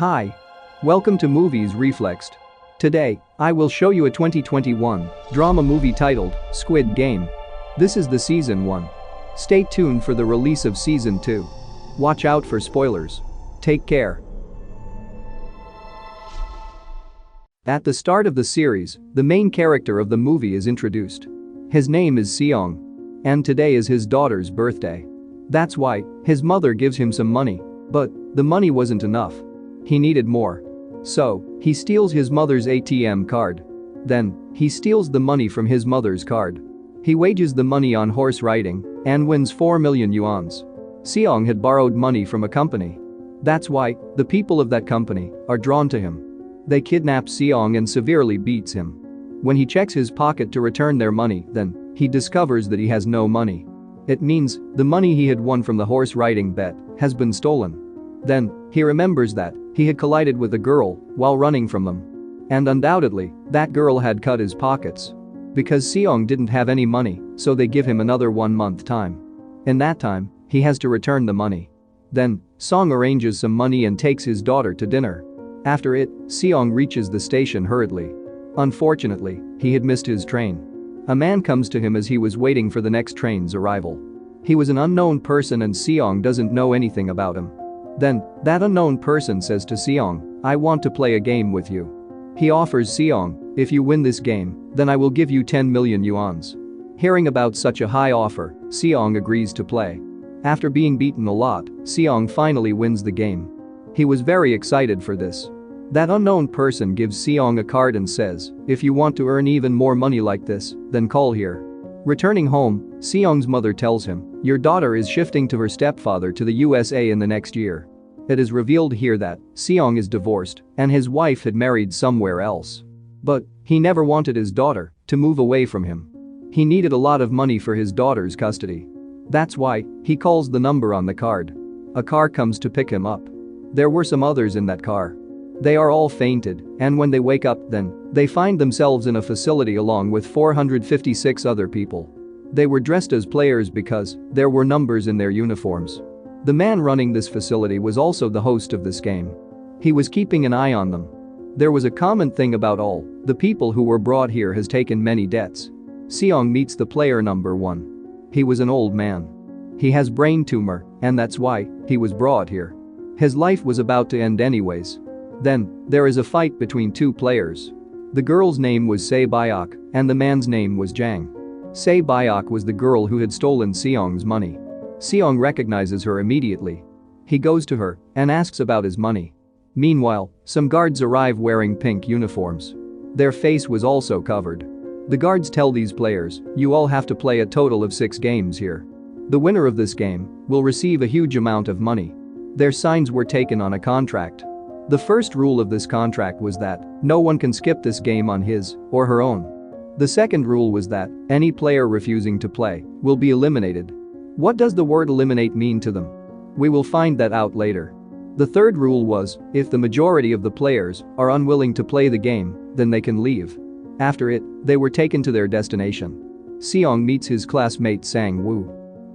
Hi. Welcome to Movies Reflexed. Today, I will show you a 2021 drama movie titled Squid Game. This is the season 1. Stay tuned for the release of season 2. Watch out for spoilers. Take care. At the start of the series, the main character of the movie is introduced. His name is Seong. And today is his daughter's birthday. That's why his mother gives him some money. But the money wasn't enough. He needed more. So, he steals his mother's ATM card. Then, he steals the money from his mother's card. He wagers the money on horse riding and wins 4 million yuans. Seong had borrowed money from a company. That's why the people of that company are drawn to him. They kidnap Seong and severely beats him. When he checks his pocket to return their money, then he discovers that he has no money. It means the money he had won from the horse riding bet has been stolen. Then, he remembers that he had collided with a girl while running from them. And undoubtedly, that girl had cut his pockets. Because Seong didn't have any money, so they give him another 1 month time. In that time, he has to return the money. Then, Seong arranges some money and takes his daughter to dinner. After it, Seong reaches the station hurriedly. Unfortunately, he had missed his train. A man comes to him as he was waiting for the next train's arrival. He was an unknown person and Seong doesn't know anything about him. Then, that unknown person says to Seong, "I want to play a game with you." He offers Seong, "If you win this game, then I will give you 10 million yuans." Hearing about such a high offer, Seong agrees to play. After being beaten a lot, Seong finally wins the game. He was very excited for this. That unknown person gives Seong a card and says, "If you want to earn even more money like this, then call here." Returning home, Seong's mother tells him, "Your daughter is shifting to her stepfather to the USA in the next year." It is revealed here that Seong is divorced and his wife had married somewhere else. But he never wanted his daughter to move away from him. He needed a lot of money for his daughter's custody. That's why he calls the number on the card. A car comes to pick him up. There were some others in that car. They are all fainted, and when they wake up, then they find themselves in a facility along with 456 other people. They were dressed as players because there were numbers in their uniforms. The man running this facility was also the host of this game. He was keeping an eye on them. There was a common thing about all the people who were brought here has taken many debts. Seong meets the player number 1. He was an old man. He has brain tumor, and that's why he was brought here. His life was about to end anyways. Then, there is a fight between two players. The girl's name was Se-byok, and the man's name was Jang. Se-byok was the girl who had stolen Seong's money. Seong recognizes her immediately. He goes to her and asks about his money. Meanwhile, some guards arrive wearing pink uniforms. Their face was also covered. The guards tell these players, "You all have to play a total of 6 games here. The winner of this game will receive a huge amount of money." Their signs were taken on a contract. The first rule of this contract was that no one can skip this game on his or her own. The second rule was that any player refusing to play will be eliminated. What does the word eliminate mean to them? We will find that out later. The third rule was, if the majority of the players are unwilling to play the game, then they can leave. After it, they were taken to their destination. Seong meets his classmate Sang-woo.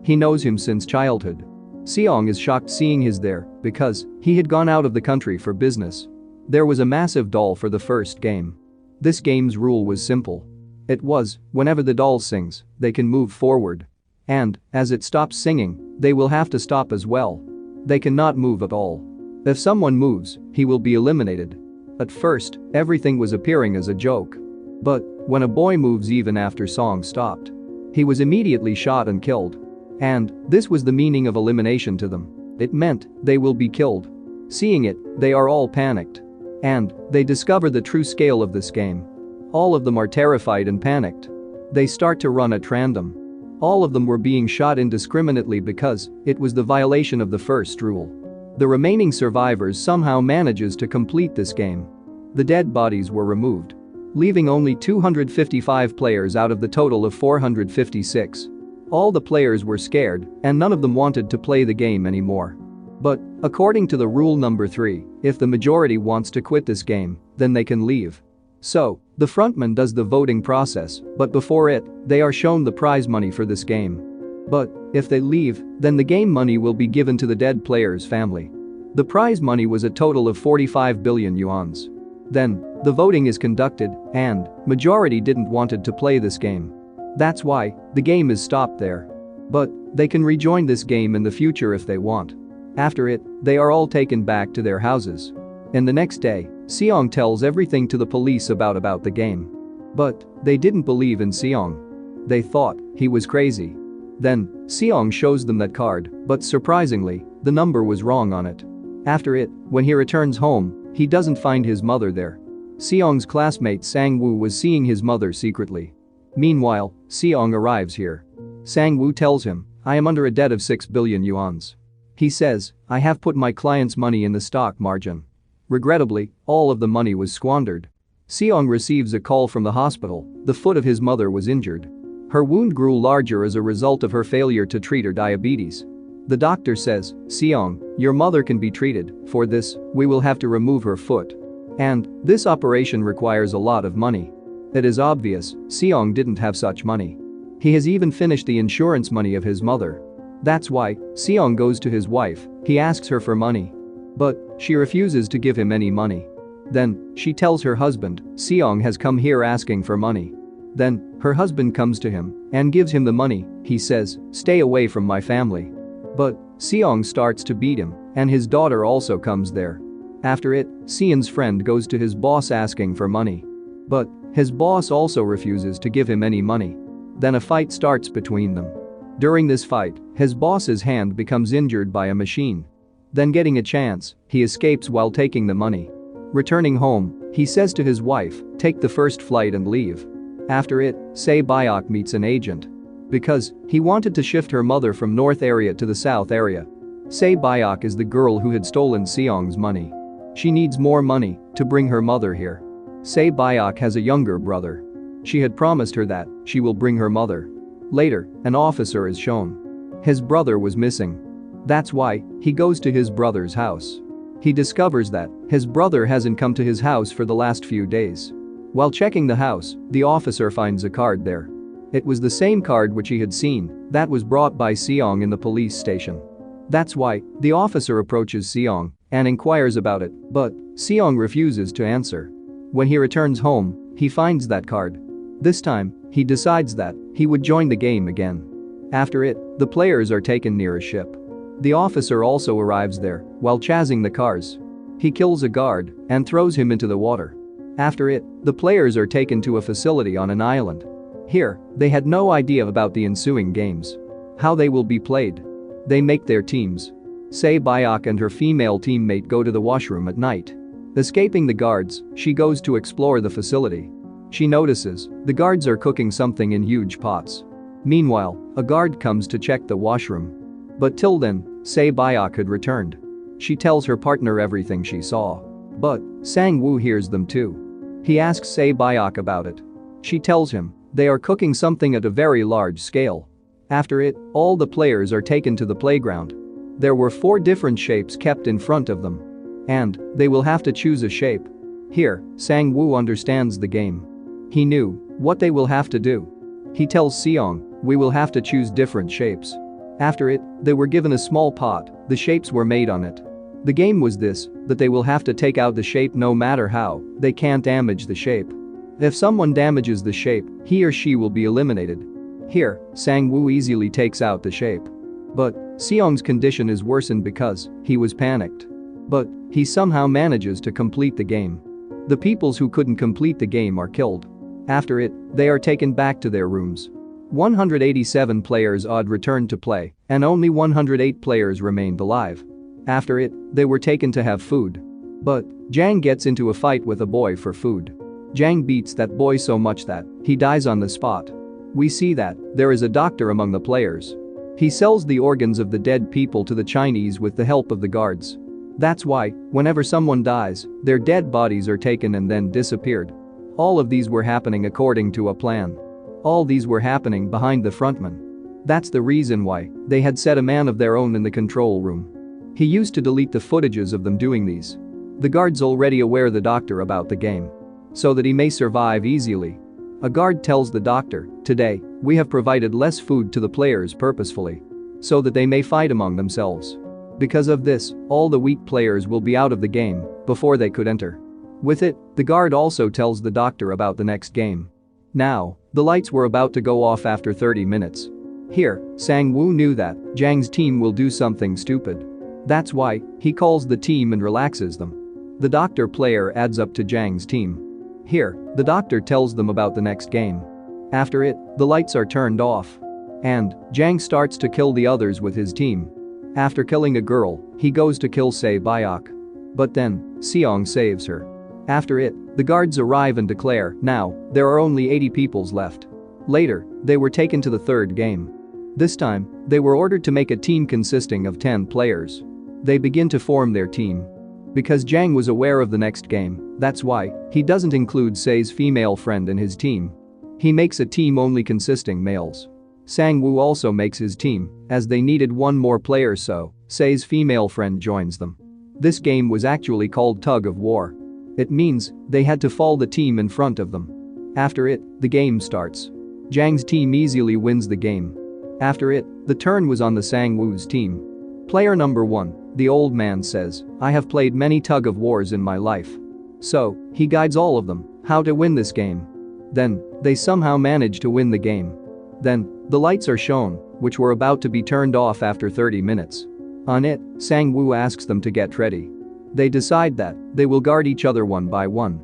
He knows him since childhood. Seong is shocked seeing his there because he had gone out of the country for business. There was a massive doll for the first game. This game's rule was simple. It was, whenever the doll sings, they can move forward. And, as it stops singing, they will have to stop as well. They cannot move at all. If someone moves, he will be eliminated. At first, everything was appearing as a joke. But, when a boy moves even after song stopped, he was immediately shot and killed. And, this was the meaning of elimination to them. It meant they will be killed. Seeing it, they are all panicked. And, they discover the true scale of this game. All of them are terrified and panicked. They start to run at random. All of them were being shot indiscriminately because it was the violation of the first rule. The remaining survivors somehow manages to complete this game. The dead bodies were removed, leaving only 255 players out of the total of 456. All the players were scared and none of them wanted to play the game anymore. But, according to the rule number 3, if the majority wants to quit this game, then they can leave. So, the frontman does the voting process, but before it, they are shown the prize money for this game. But, if they leave, then the game money will be given to the dead player's family. The prize money was a total of 45 billion yuans. Then, the voting is conducted, and majority didn't wanted to play this game. That's why the game is stopped there. But they can rejoin this game in the future if they want. After it, they are all taken back to their houses. And the next day, Seong tells everything to the police about the game. But they didn't believe in Seong. They thought he was crazy. Then, Seong shows them that card, but surprisingly, the number was wrong on it. After it, when he returns home, he doesn't find his mother there. Seong's classmate Sang-woo was seeing his mother secretly. Meanwhile, Seong arrives here. Sang-woo tells him, "I am under a debt of 6 billion yuans. He says, "I have put my client's money in the stock margin." Regrettably, all of the money was squandered. Seong receives a call from the hospital. The foot of his mother was injured. Her wound grew larger as a result of her failure to treat her diabetes. The doctor says, "Seong, your mother can be treated. For this, we will have to remove her foot. And this operation requires a lot of money." It is obvious, Seong didn't have such money. He has even finished the insurance money of his mother. That's why Seong goes to his wife. He asks her for money. But she refuses to give him any money. Then she tells her husband, "Seong has come here asking for money." Then her husband comes to him and gives him the money. He says, "Stay away from my family." But Seong starts to beat him, and his daughter also comes there. After it, Seon's friend goes to his boss asking for money. But his boss also refuses to give him any money. Then a fight starts between them. During this fight, his boss's hand becomes injured by a machine. Then getting a chance, he escapes while taking the money. Returning home, he says to his wife, "Take the first flight and leave." After it, Sae-byok meets an agent. Because he wanted to shift her mother from north area to the south area. Sae-byok is the girl who had stolen Seong's money. She needs more money to bring her mother here. Sae-byok has a younger brother. She had promised her that she will bring her mother. Later, an officer is shown. His brother was missing. That's why he goes to his brother's house. He discovers that his brother hasn't come to his house for the last few days. While checking the house, the officer finds a card there. It was the same card which he had seen that was brought by Seong in the police station. That's why the officer approaches Seong and inquires about it, but Seong refuses to answer. When he returns home, he finds that card. This time, he decides that he would join the game again. After it, the players are taken near a ship. The officer also arrives there while chasing the cars. He kills a guard and throws him into the water. After it, the players are taken to a facility on an island. Here, they had no idea about the ensuing games. How they will be played. They make their teams. Sae-byok and her female teammate go to the washroom at night. Escaping the guards, she goes to explore the facility. She notices the guards are cooking something in huge pots. Meanwhile, a guard comes to check the washroom. But till then, Sae-byok had returned. She tells her partner everything she saw. But Sang-woo hears them too. He asks Sae-byok about it. She tells him they are cooking something at a very large scale. After it, all the players are taken to the playground. There were 4 different shapes kept in front of them. And they will have to choose a shape. Here, Sang-woo understands the game. He knew what they will have to do. He tells Seong, "We will have to choose different shapes." After it, they were given a small pot, the shapes were made on it. The game was this, that they will have to take out the shape no matter how, they can't damage the shape. If someone damages the shape, he or she will be eliminated. Here, Sang-woo easily takes out the shape. But Seong's condition is worsened because he was panicked. But he somehow manages to complete the game. The peoples who couldn't complete the game are killed. After it, they are taken back to their rooms. 187 players odd returned to play, and only 108 players remained alive. After it, they were taken to have food. But Jang gets into a fight with a boy for food. Jang beats that boy so much that he dies on the spot. We see that there is a doctor among the players. He sells the organs of the dead people to the Chinese with the help of the guards. That's why, whenever someone dies, their dead bodies are taken and then disappeared. All of these were happening according to a plan. All these were happening behind the frontman. That's the reason why they had set a man of their own in the control room. He used to delete the footages of them doing these. The guards already aware the doctor about the game. So that he may survive easily. A guard tells the doctor, "Today, we have provided less food to the players purposefully. So that they may fight among themselves." Because of this, all the weak players will be out of the game before they could enter. With it, the guard also tells the doctor about the next game. Now, the lights were about to go off after 30 minutes. Here, Sang-woo knew that Jang's team will do something stupid. That's why he calls the team and relaxes them. The doctor player adds up to Jang's team. Here, the doctor tells them about the next game. After it, the lights are turned off. And Jang starts to kill the others with his team. After killing a girl, he goes to kill Baek. But then, Seong saves her. After it, the guards arrive and declare, now, there are only 80 peoples left. Later, they were taken to the third game. This time, they were ordered to make a team consisting of 10 players. They begin to form their team. Because Jang was aware of the next game, that's why he doesn't include Sae's female friend in his team. He makes a team only consisting males. Sang-woo also makes his team, as they needed one more player, so Sae's female friend joins them. This game was actually called Tug of War. It means they had to fall the team in front of them. After it, the game starts. Jang's team easily wins the game. After it, the turn was on the Sang-woo's team. Player number 1, the old man says, I have played many tug of wars in my life. So, he guides all of them how to win this game. Then, they somehow manage to win the game. Then, the lights are shown, which were about to be turned off after 30 minutes. On it, Sang-woo asks them to get ready. They decide that they will guard each other one by one.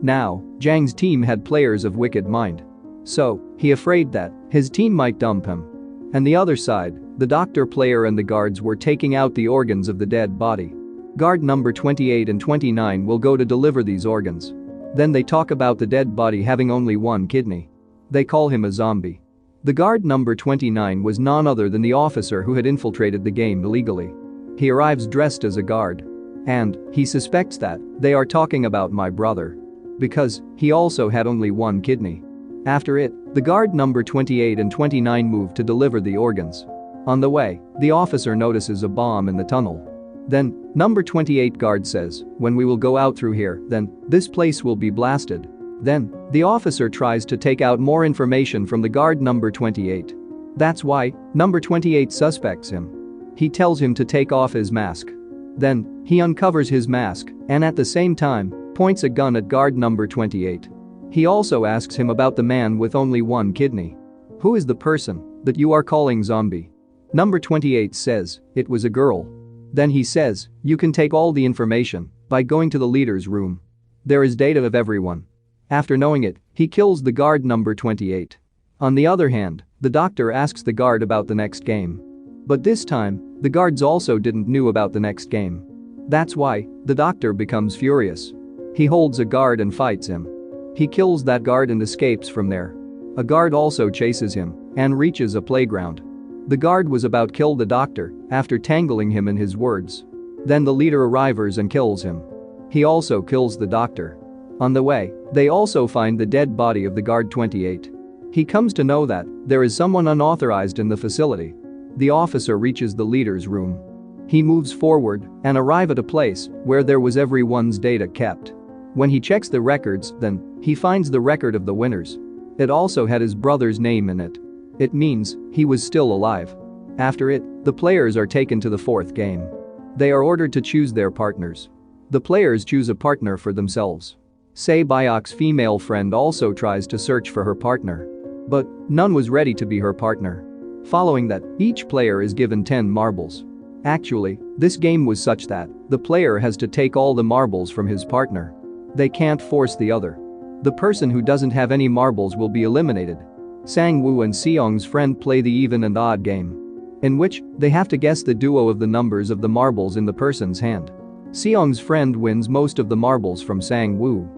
Now, Jang's team had players of wicked mind. So, he afraid that his team might dump him. And the other side, the doctor player and the guards were taking out the organs of the dead body. Guard number 28 and 29 will go to deliver these organs. Then they talk about the dead body having only one kidney. They call him a zombie. The guard number 29 was none other than the officer who had infiltrated the game illegally. He arrives dressed as a guard. And he suspects that they are talking about my brother. Because he also had only one kidney. After it, the guard number 28 and 29 move to deliver the organs. On the way, the officer notices a bomb in the tunnel. Then, number 28 guard says, when we will go out through here, then this place will be blasted. Then, the officer tries to take out more information from the guard number 28. That's why number 28 suspects him. He tells him to take off his mask. Then, he uncovers his mask and at the same time, points a gun at guard number 28. He also asks him about the man with only one kidney. Who is the person that you are calling zombie? Number 28 says, it was a girl. Then he says, you can take all the information by going to the leader's room. There is data of everyone. After knowing it, he kills the guard number 28. On the other hand, the doctor asks the guard about the next game. But this time, the guards also didn't know about the next game. That's why the doctor becomes furious. He holds a guard and fights him. He kills that guard and escapes from there. A guard also chases him and reaches a playground. The guard was about to kill the doctor after tangling him in his words. Then the leader arrives and kills him. He also kills the doctor. On the way, they also find the dead body of the guard 28. He comes to know that there is someone unauthorized in the facility. The officer reaches the leader's room. He moves forward and arrives at a place where there was everyone's data kept. When he checks the records, then he finds the record of the winners. It also had his brother's name in it. It means he was still alive. After it, the players are taken to the fourth game. They are ordered to choose their partners. The players choose a partner for themselves. Baek's female friend also tries to search for her partner. But none was ready to be her partner. Following that, each player is given 10 marbles. Actually, this game was such that the player has to take all the marbles from his partner. They can't force the other. The person who doesn't have any marbles will be eliminated. Sang-woo and Seong's friend play the even and odd game, in which they have to guess the duo of the numbers of the marbles in the person's hand. Seong's friend wins most of the marbles from Sang-woo.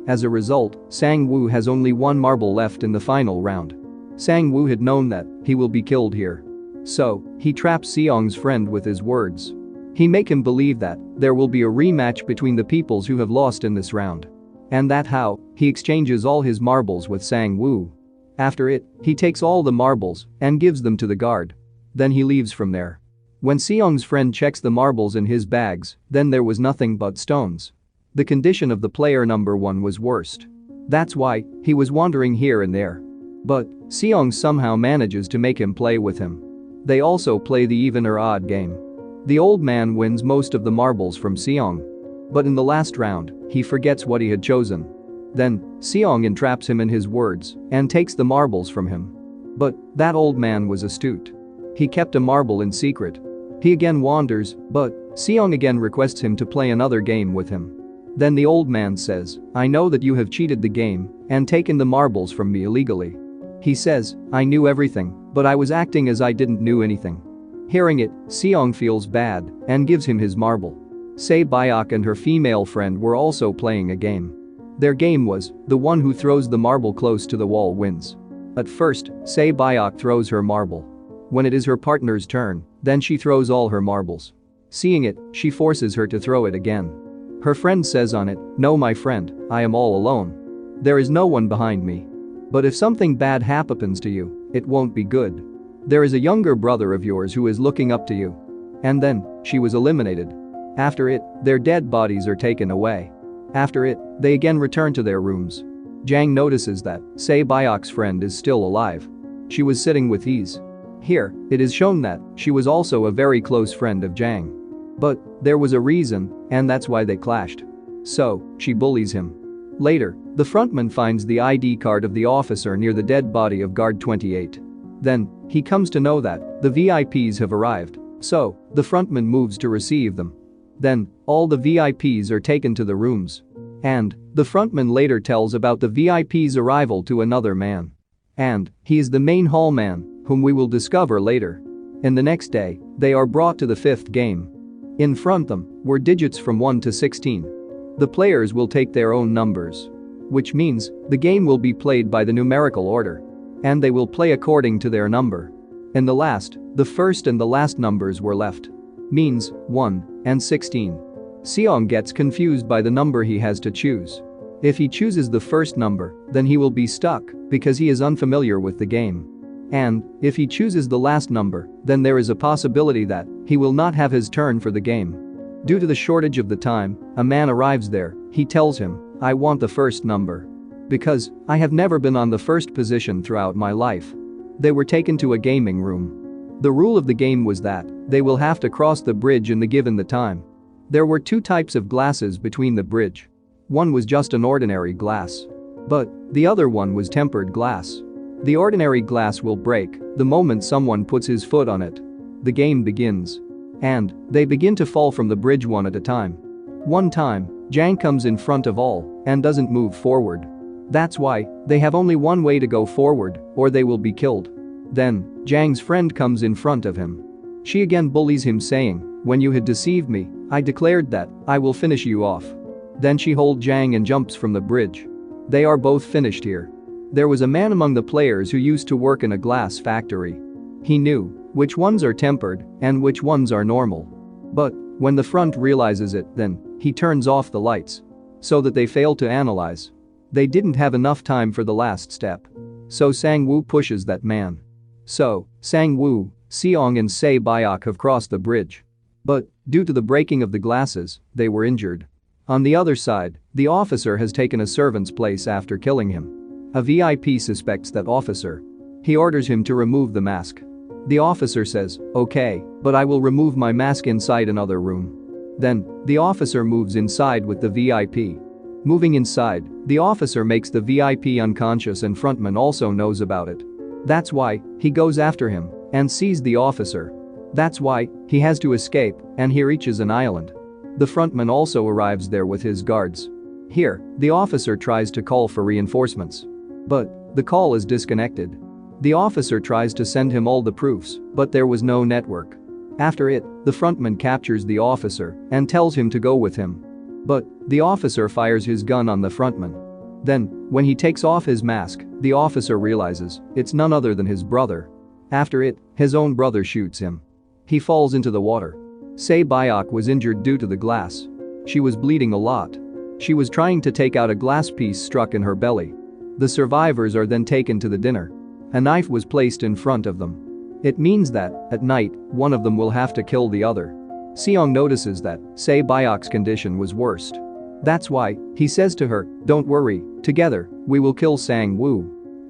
As a result, Sang-woo has only one marble left in the final round. Sang-woo had known that he will be killed here. So, he traps Seong's friend with his words. He make him believe that there will be a rematch between the peoples who have lost in this round. And that how he exchanges all his marbles with Sang-woo. After it, he takes all the marbles and gives them to the guard. Then he leaves from there. When Seong's friend checks the marbles in his bags, then there was nothing but stones. The condition of the player number 1 was worst. That's why he was wandering here and there. But Seong somehow manages to make him play with him. They also play the even or odd game. The old man wins most of the marbles from Seong. But in the last round, he forgets what he had chosen. Then, Seong entraps him in his words and takes the marbles from him. But that old man was astute. He kept a marble in secret. He again wanders, but Seong again requests him to play another game with him. Then the old man says, "I know that you have cheated the game and taken the marbles from me illegally." He says, "I knew everything, but I was acting as I didn't know anything." Hearing it, Seong feels bad and gives him his marble. Baek and her female friend were also playing a game. Their game was, the one who throws the marble close to the wall wins. At first, Baek throws her marble. When it is her partner's turn, then she throws all her marbles. Seeing it, she forces her to throw it again. Her friend says on it, "No, my friend, I am all alone. There is no one behind me. But if something bad happens to you, it won't be good. There is a younger brother of yours who is looking up to you." And then, she was eliminated. After it, their dead bodies are taken away. After it, they again return to their rooms. Jang notices that Baek's friend is still alive. She was sitting with ease. Here, it is shown that she was also a very close friend of Jang. But there was a reason, and that's why they clashed. So, she bullies him. Later, the frontman finds the ID card of the officer near the dead body of guard 28. Then, he comes to know that the VIPs have arrived, so the frontman moves to receive them. Then, all the VIPs are taken to the rooms. And the frontman later tells about the VIP's arrival to another man. And he is the main hall man, whom we will discover later. And the next day, they are brought to the fifth game. In front of them were digits from 1 to 16. The players will take their own numbers. Which means the game will be played by the numerical order. And they will play according to their number. In the first and the last numbers were left. Means 1 and 16. Seong gets confused by the number he has to choose. If he chooses the first number, then he will be stuck because he is unfamiliar with the game. And if he chooses the last number, then there is a possibility that he will not have his turn for the game. Due to the shortage of the time, a man arrives there. He tells him, "I want the first number. Because I have never been on the first position throughout my life." They were taken to a gaming room. The rule of the game was that they will have to cross the bridge in the given time. There were two types of glasses between the bridge. One was just an ordinary glass. But the other one was tempered glass. The ordinary glass will break the moment someone puts his foot on it. The game begins. And they begin to fall from the bridge one at a time. One time, Jang comes in front of all and doesn't move forward. That's why they have only one way to go forward or they will be killed. Then, Jang's friend comes in front of him. She again bullies him saying, "When you had deceived me, I declared that I will finish you off." Then she holds Jang and jumps from the bridge. They are both finished here. There was a man among the players who used to work in a glass factory. He knew which ones are tempered and which ones are normal. But when the front realizes it, then he turns off the lights. So that they fail to analyze. They didn't have enough time for the last step. So Sang-woo pushes that man. So, Sang-woo, Seong and Baek have crossed the bridge. But, due to the breaking of the glasses, they were injured. On the other side, the officer has taken a servant's place after killing him. A VIP suspects that officer. He orders him to remove the mask. The officer says, "Okay, but I will remove my mask inside another room." Then, the officer moves inside with the VIP. Moving inside, the officer makes the VIP unconscious and frontman also knows about it. That's why he goes after him and sees the officer. That's why he has to escape and he reaches an island. The frontman also arrives there with his guards. Here, the officer tries to call for reinforcements. But the call is disconnected. The officer tries to send him all the proofs, but there was no network. After it, the frontman captures the officer and tells him to go with him. But the officer fires his gun on the frontman. Then, when he takes off his mask, the officer realizes it's none other than his brother. After it, his own brother shoots him. He falls into the water. Baek was injured due to the glass. She was bleeding a lot. She was trying to take out a glass piece struck in her belly. The survivors are then taken to the dinner. A knife was placed in front of them. It means that, at night, one of them will have to kill the other. Seong notices that Baek's condition was worst. That's why he says to her, "Don't worry, together, we will kill Sang-woo.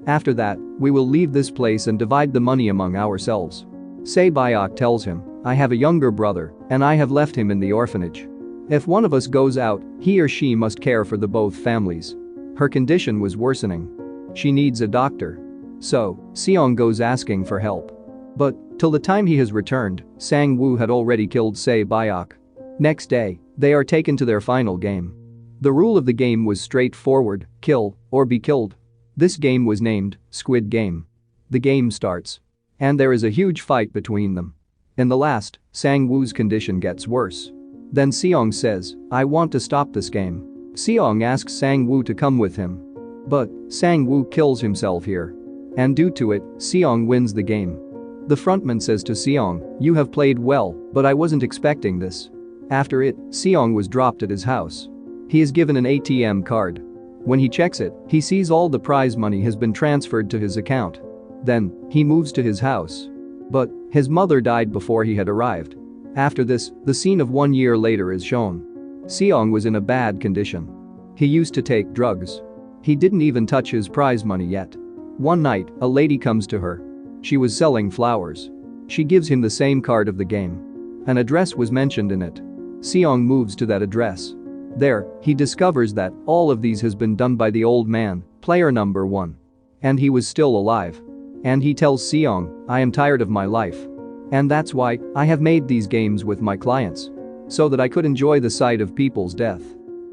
After that, we will leave this place and divide the money among ourselves." Baek tells him, I have a younger brother and I have left him in the orphanage. If one of us goes out, he or she must care for the both families. Her condition was worsening. She needs a doctor. So, Seong goes asking for help. But, till the time he has returned, Sang-woo had already killed Se-byok. Next day, they are taken to their final game. The rule of the game was straightforward: kill or be killed. This game was named SQUID game. The game starts. And there is a huge fight between them. In the last, Sang-woo's condition gets worse. Then Seong says, "I want to stop this game." Seong asks Sang-woo to come with him. But, Sang-woo kills himself here. And due to it, Seong wins the game. The frontman says to Seong, "You have played well, but I wasn't expecting this." After it, Seong was dropped at his house. He is given an ATM card. When he checks it, he sees all the prize money has been transferred to his account. Then, he moves to his house. But, his mother died before he had arrived. After this, the scene of 1 year later is shown. Seong was in a bad condition. He used to take drugs. He didn't even touch his prize money yet. One night, a lady comes to her. She was selling flowers. She gives him the same card of the game. An address was mentioned in it. Seong moves to that address. There, he discovers that all of these has been done by the old man, player number 1. And he was still alive. And he tells Seong, "I am tired of my life. And that's why I have made these games with my clients. So that I could enjoy the sight of people's death.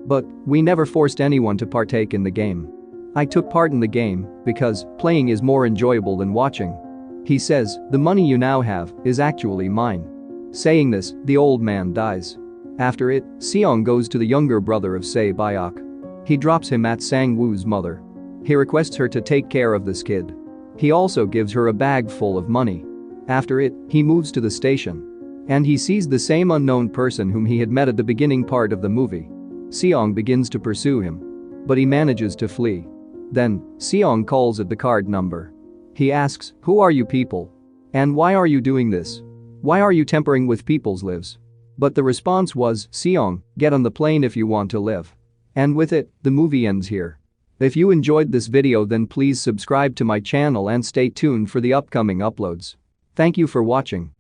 But we never forced anyone to partake in the game. I took part in the game because playing is more enjoyable than watching." He says, "The money you now have is actually mine." Saying this, the old man dies. After it, Seong goes to the younger brother of Se-byok. He drops him at Sang-woo's mother. He requests her to take care of this kid. He also gives her a bag full of money. After it, he moves to the station. And he sees the same unknown person whom he had met at the beginning part of the movie. Seong begins to pursue him. But he manages to flee. Then, Seong calls at the card number. He asks, "Who are you people? And why are you doing this? Why are you tampering with people's lives?" But the response was, "Seong, get on the plane if you want to live." And with it, the movie ends here. If you enjoyed this video, then please subscribe to my channel and stay tuned for the upcoming uploads. Thank you for watching.